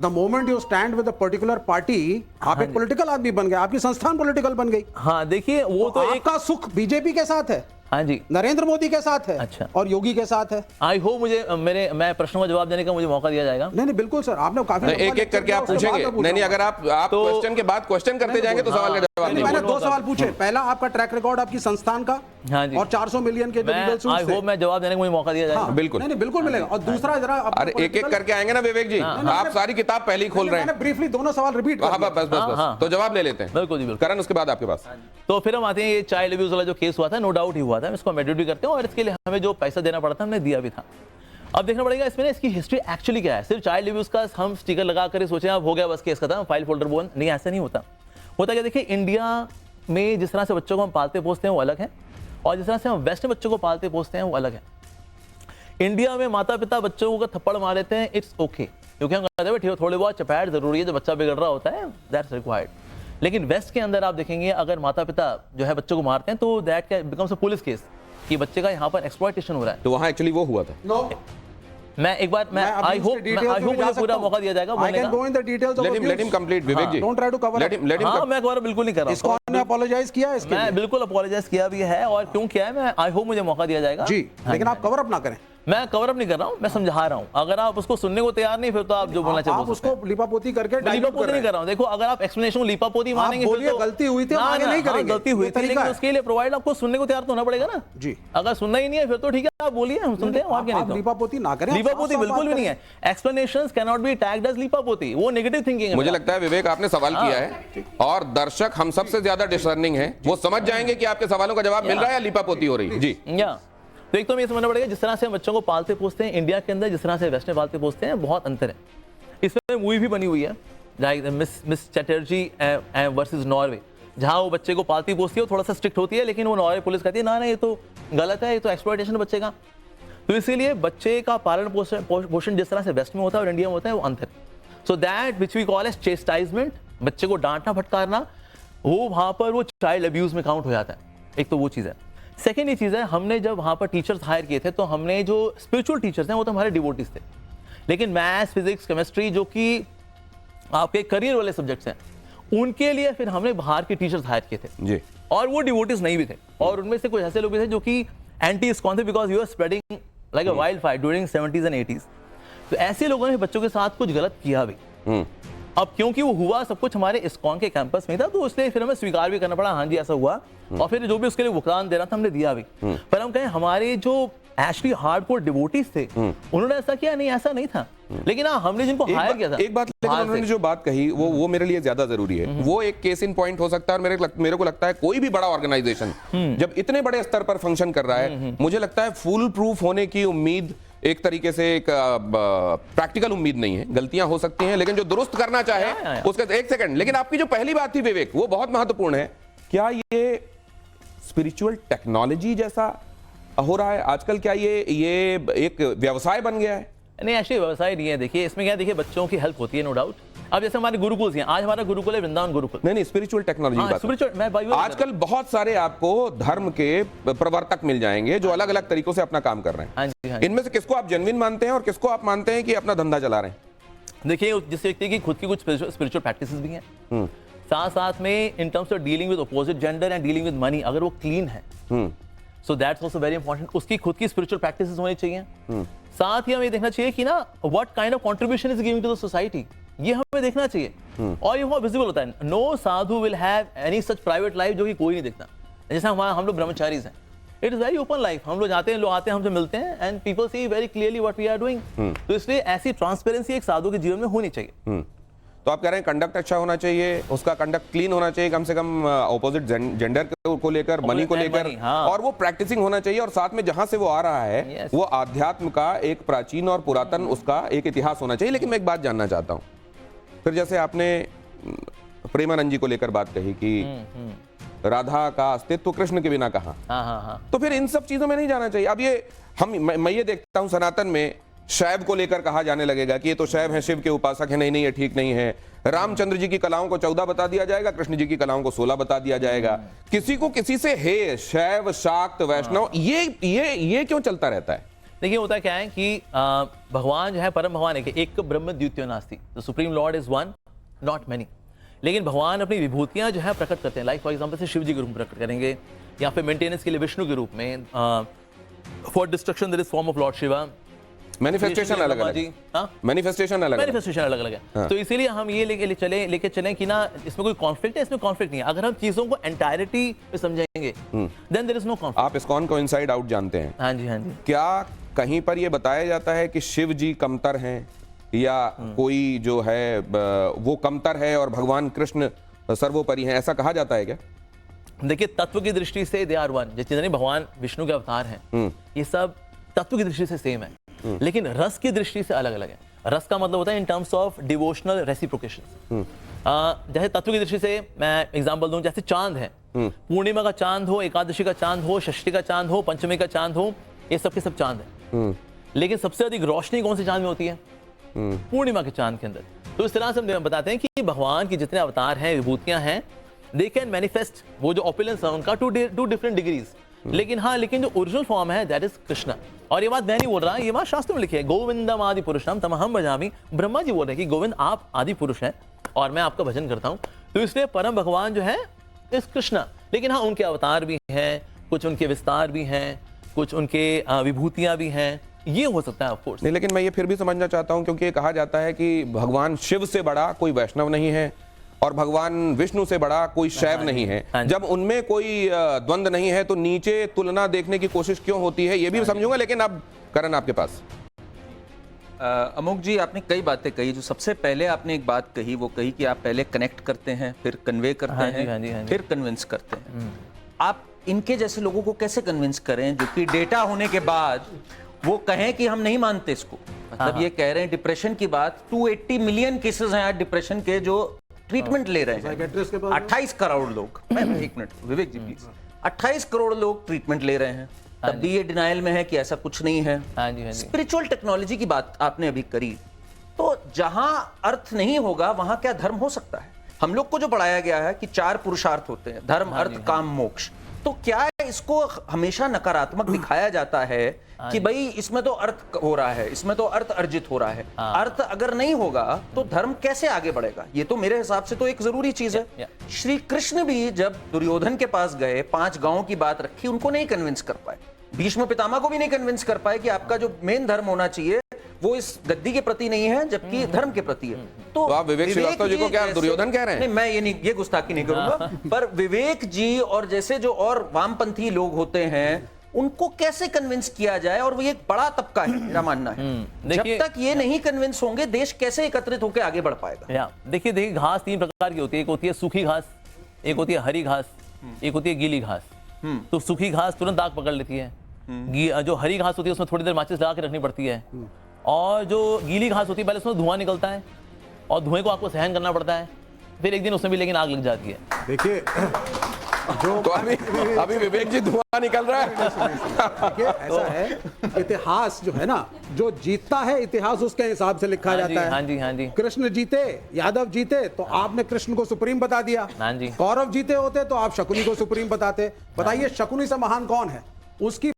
The moment you stand with a particular party, आप एक political आदमी बन गए, आपकी संस्थान पॉलिटिकल बन गई। हाँ देखिए वो तो एक आपका सुख बीजेपी के साथ है, हाँ जी, नरेंद्र मोदी के साथ है, अच्छा, और योगी के साथ है। आई होप मुझे मैं प्रश्नों का जवाब देने का मुझे मौका दिया जाएगा। नहीं बिल्कुल सर, आपने काफी एक एक करके आप पूछेंगे। नहीं, अगर आप क्वेश्चन के बाद क्वेश्चन करते जाएंगे तो सवाल का जवाब नहीं। मैंने 2 सवाल पूछे, पहला आपका ट्रैक रिकॉर्ड आपकी संस्थान का, हाँ जी, और 400 मिलियन के आई होप मैं जवाब देने का मुझे मौका दिया जाएगा। बिल्कुल नहीं बिल्कुल मिलेगा। और दूसरा जरा अरे एक एक करके आएंगे ना विवेक जी, आप सारी किताब पहले ही खोल रहे हैं। ब्रीफली दोनों सवाल रिपीट कर बस बस बस तो जवाब ले लेते हैं। बिल्कुल जी बिल्कुल। करण उसके बाद आपके पास। तो फिर हम आते हैं ये चाइल्ड अब्यूज वाला जो केस हुआ था, नो डाउट ही हुआ था, इसको हम एडिट करते हैं और इसके लिए हमें जो पैसा देना पड़ा था हमने दिया भी था। अब देखना पड़ेगा इसमें ना इसकी हिस्ट्री एक्चुअली क्या है। सिर्फ चाइल्ड अब्यूज का हम स्टिकर लगा कर सोचे अब हो गया बस केस खत्म, फाइल फोल्डर बंद, नहीं ऐसा नहीं होता। होता क्या, देखिए इंडिया में जिस तरह से बच्चों को हम पालते पोसते हैं वो अलग है, और जिस तरह से हम वेस्ट में बच्चों को पालते पोसते हैं वो अलग है। इंडिया में माता पिता बच्चों को थप्पड़ मार देते हैं, इट्स ओके, क्योंकि हम कहते हैं ठीक है थोड़े बहुत चपैट जरूरी है, जब बच्चा बिगड़ रहा होता है दैट्स रिक्वायर्ड। लेकिन वेस्ट के अंदर आप देखेंगे अगर माता पिता जो है बच्चों को मारते हैं तो that becomes a police case कि बच्चे का यहाँ पर एक्सप्लॉयटेशन हो रहा है। तो वहां एक्चुअली वो हुआ था। मैं एक बार मैं आई होप मुझे पूरा मौका दिया जाएगा बोलने का। Let him complete Vivek ji, don't try to cover. हां मैं कवर बिल्कुल नहीं कर रहा हूं। इसको ने अपोलोजाइज किया इसके लिए, मैं बिल्कुल अपोलोजाइज किया भी है, और क्यों किया है मैं आई होप मुझे मौका दिया जाएगा जी। लेकिन आप कवर अप ना करें। मैं कवर अप नहीं कर रहा हूं, मैं समझा रहा हूं। अगर आप उसको सुनने को तैयार नहीं फिर तो आप जो बोलना चाहते हैं उसको लिपापोती करके लिपापोती नहीं कर रहा हूं। देखो अगर आप एक्सप्लेनेशन लिपापोती मानेंगे फिर तो गलती हुई थी, आगे नहीं करेंगे। गलती हुई थी, लेकिन उसके लिए प्रोवाइड आपको सुनने को तैयार तो होना पड़ेगा ना जी। अगर सुनना ही नहीं है फिर तो ठीक है आप बोलिए, हम सुनते हैं। और क्या नहीं, लिपापोती ना करें, लिपापोती बिल्कुल भी नहीं है। Explanations cannot be tagged as लिपापोती, वो नेगेटिव थिंकिंग है। मुझे लगता है विवेक आपने सवाल किया है और दर्शक हम सबसे ज्यादा डिसर्निंग है, वो समझ जाएंगे कि आपके सवालों का जवाब मिल रहा है या लिपापोती हो रही है जी। तो एक तो हमें समझना पड़ेगा जिस तरह से हम बच्चों को पालते पोसते हैं इंडिया के अंदर, जिस तरह से वेस्ट में पालते पोसते हैं बहुत अंतर है। इसमें मूवी भी बनी हुई है मिस चटर्जी वर्सेस नॉर्वे, जहां वो बच्चे को पालती पोसती है, थोड़ा सा स्ट्रिक्ट होती है, लेकिन वो नॉर्वे पुलिस कहती है ना ये तो गलत है, ये तो एक्सप्लॉयटेशन बच्चे का। तो इसीलिए बच्चे का पालन पोषण जिस तरह से वेस्ट में होता है और इंडिया में होता है वो अंतर। So that which we call as chastisement, बच्चे को डांटना फटकारना, वो वहां पर वो चाइल्ड अब्यूज में काउंट हो जाता है। एक तो वो चीज़ है। सेकेंड ये चीज़ है, हमने जब वहाँ पर टीचर्स हायर किए थे तो हमने जो स्पिरिचुअल टीचर्स हैं वो तो हमारे डिवोटीज थे, लेकिन मैथ्स फिजिक्स केमिस्ट्री जो कि आपके करियर वाले सब्जेक्ट्स हैं उनके लिए फिर हमने बाहर के टीचर्स हायर किए थे जी। और वो डिवोटीज नहीं भी थे, और उनमें से कुछ ऐसे लोग भी थे जो कि एंटी इस्कॉन थे, because you are spreading like a wild fire during 70s and 80s। तो ऐसे लोगों ने बच्चों के साथ कुछ गलत किया भी। अब क्योंकि वो हुआ सब कुछ हमारे इस्कॉन के कैंपस में था, तो इसलिए फिर हमें स्वीकार भी करना पड़ा, हाँ जी ऐसा हुआ, और फिर जो भी उसके लिए भुगतान देना था हमने दिया भी। पर हम कहें हमारे जो एक्चुअली हार्डकोर डिवोटीज थे उन्होंने ऐसा किया नहीं, ऐसा नहीं था। लेकिन हाँ हमने जिनको हायर किया था, एक बात लेकिन उन्होंने जो बात कही वो मेरे लिए ज्यादा जरूरी है। वो एक केस इन पॉइंट हो सकता है, और मेरे को लगता है कोई भी बड़ा ऑर्गेनाइजेशन जब इतने बड़े स्तर पर फंक्शन कर रहा है, मुझे लगता है फुल प्रूफ होने की उम्मीद एक तरीके से एक प्रैक्टिकल उम्मीद नहीं है। गलतियां हो सकती हैं, लेकिन जो दुरुस्त करना चाहे उसका एक सेकंड। लेकिन आपकी जो पहली बात थी विवेक, वो बहुत महत्वपूर्ण है। क्या ये स्पिरिचुअल टेक्नोलॉजी जैसा हो रहा है आजकल? क्या ये एक व्यवसाय बन गया है? नहीं एक्चुअली व्यवसाय नहीं है। देखिए इसमें क्या, देखिए बच्चों की हेल्प होती है नो डाउट। अब जैसे हमारे गुरुकुल हैं, आज हमारा गुरुकुल है वृंदावन गुरुकुल। नहीं स्पिरिचुअल टेक्नोलॉजी स्पिरिचुअल, मैं आजकल बहुत सारे आपको धर्म के प्रवर्तक मिल जाएंगे जो अलग अलग तरीकों से अपना काम कर रहे हैं। इनमें से किसको आप जेन्युइन मानते हैं और किसको आप मानते हैं कि अपना धंधा चला रहे हैं? देखिए जिस व्यक्ति की खुद की कुछ स्पिरिचुअल प्रैक्टिसेस भी हैं, साथ साथ में in terms of dealing with opposite gender and dealing with money, अगर वो क्लीन है so that's also very important. उसकी खुद की स्पिरिचुअल प्रैक्टिसेस होनी चाहिए। साथ ही हमें देखना चाहिए कि ना what kind of contribution is giving to the society, ये हमें देखना चाहिए। और ये बहुत विजिबल होता है। No sadhu will have any such private life जो कि कोई नहीं देखता। जैसे हम लोग ब्रह्मचारीज हैं, it is very open life. हम लोग जाते हैं, लोग आते हैं, हमसे मिलते हैं, and people see very clearly what we are doing. तो इसलिए ऐसी ट्रांसपेरेंसी एक साधु के जीवन में होनी चाहिए। तो आप कह रहे हैं कंडक्ट अच्छा होना चाहिए, उसका कंडक्ट क्लीन होना चाहिए, कम से कम ऑपोजिट जेंडर को लेकर, मनी को लेकर, और वो प्रैक्टिसिंग होना चाहिए। और साथ में जहां से वो आ रहा है वो आध्यात्म का एक प्राचीन और पुरातन उसका एक इतिहास होना चाहिए। लेकिन मैं एक बात जानना चाहता हूं, फिर जैसे आपने प्रेमानंद जी को लेकर बात कही कि राधा का अस्तित्व कृष्ण के बिना कहा, तो फिर इन सब चीजों में नहीं जाना चाहिए। अब ये मैं ये देखता हूं सनातन में शैव को लेकर कहा जाने लगेगा कि ये तो शैव है, शिव के उपासक है, नहीं ये ठीक नहीं है। रामचंद्र जी की कलाओं को 14 बता दिया जाएगा, कृष्ण जी की कलाओं को 16 बता दिया जाएगा। किसी को किसी से हे शैव शाक्त वैष्णव, ये क्यों चलता रहता है? देखिए होता क्या है कि भगवान जो है परम भगवान है कि एक ब्रह्म द्वितीयो नास्ति, the supreme Lord is one not many. लेकिन भगवान अपनी विभूतियां जो है प्रकट करते हैं, लाइक फॉर एग्जांपल से शिव जी के रूप में प्रकट करेंगे, या फिर मेंटेनेंस के लिए विष्णु के रूप में, for destruction there is form of Lord Shiva. Manifestation अलग अलग है, मैनिफेस्टेशन अलग अलग है। तो इसीलिए हम ये लेके चलें कि ना इसमें कोई कॉन्फ्लिक्ट है, इसमें कॉन्फ्लिक्ट नहीं है। अगर हम चीजों को एंटायरिटी में समझेंगे then there is no conflict. आप इस्कॉन को इनसाइड आउट जानते हैं? हाँ जी, हाँ जी। क्या कहीं पर ये बताया जाता है कि शिव जी कमतर हैं, या कोई जो है वो कमतर है और भगवान कृष्ण सर्वोपरि हैं, ऐसा कहा जाता है क्या? देखिए तत्व की दृष्टि से दे आर वन, जितने भगवान विष्णु के अवतार हैं ये सब तत्व की दृष्टि से सेम है, लेकिन रस की दृष्टि से अलग अलग है। रस का मतलब होता है in terms of devotional reciprocation. जैसे तत्व की दृष्टि से मैं एग्जांपल दूं, जैसे चांद है, पूर्णिमा का चांद हो, एकादशी का चांद हो, षष्ठी का चांद हो, पंचमी का चांद हो, ये सब के सब चांद है। लेकिन सबसे अधिक रोशनी कौन से चांद में होती है? पूर्णिमा के चांद के अंदर। तो इस तरह से हम बताते हैं कि भगवान की जितने अवतार हैं, विभूतियां हैं, दे कैन मैनिफेस्ट वो जो ऑपुलेंस है उनका टू डिफरेंट डिग्रीज। लेकिन जो ओरिजिनल फॉर्म है दैट इज कृष्णा। और ये बात मैं नहीं बोल रहा, ये बात शास्त्र में लिखी है, गोविंदम आदि पुरुषम तमहम भजामि। ब्रह्मा जी बोल रहे हैं कि गोविंद आप आदि पुरुष हैं और मैं आपका भजन करता हूं। तो इसलिए परम भगवान जो है इस कृष्णा। लेकिन हाँ, उनके अवतार भी हैं, कुछ उनके विस्तार भी हैं, कुछ उनके विभूतियां भी हैं, ये हो सकता है ऑफ कोर्स। नहीं, लेकिन मैं ये फिर भी समझना चाहता हूं, क्योंकि ये कहा जाता है कि भगवान शिव से बड़ा कोई वैष्णव नहीं है और भगवान विष्णु से बड़ा कोई शैव नहीं है। जब उनमें कोई द्वंद्व नहीं है तो नीचे तुलना देखने की कोशिश क्यों होती है, ये भी समझूंगा। लेकिन अब करण आपके पास। अमोक जी, आपने कई बातें कही। जो सबसे पहले आपने एक बात कही, वो कही कि आप पहले कनेक्ट करते हैं, फिर कन्वे करते हैं, फिर कन्विंस करते हैं। आप इनके जैसे लोगों को कैसे कन्विंस करें जो कि डेटा होने के बाद वो कहें कि हम नहीं मानते इसको? मतलब ये कह रहे हैं डिप्रेशन की बात, 280 मिलियन केसेस हैं आज डिप्रेशन के जो ट्रीटमेंट ले रहे हैं। 28 करोड़ लोग, एक मिनट विवेक जी प्लीज, 28 करोड़ लोग ट्रीटमेंट ले रहे हैं, तब भी ये डिनाइल में है कि ऐसा कुछ नहीं है। स्पिरिचुअल टेक्नोलॉजी की बात आपने अभी करी, तो जहां अर्थ नहीं होगा वहां क्या धर्म हो सकता है? हम लोग को जो पढ़ाया गया है कि 4 पुरुषार्थ होते हैं, धर्म, अर्थ, काम, मोक्ष। तो क्या इसको हमेशा नकारात्मक दिखाया जाता है कि भाई इसमें तो अर्थ हो रहा है, इसमें तो अर्थ अर्जित हो रहा है। अर्थ अगर नहीं होगा तो धर्म कैसे आगे बढ़ेगा? ये तो मेरे हिसाब से तो एक जरूरी चीज है। श्री कृष्ण भी जब दुर्योधन के पास गए, 5 गांवों की बात रखी, उनको नहीं कन्विंस कर पाए। भीष्म पितामह को भी नहीं कन्विंस कर पाए कि आपका जो मेन धर्म होना चाहिए वो इस गद्दी के प्रति नहीं है, जबकि धर्म के प्रति है। तो आप विवेक श्रीवास्तव जी को क्या दुर्योधन कह रहे हैं? नहीं, मैं ये गुस्ताखी नहीं करूंगा। पर विवेक जी और जैसे जो और वामपंथी लोग होते हैं उनको कैसे कन्विंस किया जाए? और वो एक बड़ा तबका है, मेरा मानना है। जब तक ये नहीं कन्विंस होंगे, देश कैसे एकत्रित होकर आगे बढ़ पाएगा? देखिए घास 3 प्रकार की होती है। एक होती है सूखी घास, एक होती है हरी घास, एक होती है गीली घास। तो सूखी घास तुरंत आग पकड़ लेती है, जो हरी घास होती है उसमें थोड़ी देर माचिस लगा के रखनी पड़ती है, और जो गीली घास होती है पहले उसमें धुआं निकलता है और धुएं को आपको सहन करना पड़ता है, फिर एक दिन उसमें भी लेकिन आग लग जाती है। देखिए जो तो अभी विवेक जी धुआं निकल रहा है। देखिए ऐसा है, इतिहास जो है ना, जो जीतता है इतिहास उसके हिसाब से लिखा जाता है। हाँ जी, हाँ जी। कृष्ण जीते, यादव जीते तो आपने कृष्ण को सुप्रीम बता दिया। हाँ जी। कौरव जीते होते तो आप शकुनी को सुप्रीम बताते। बताइए शकुनी से महान कौन है? उसकी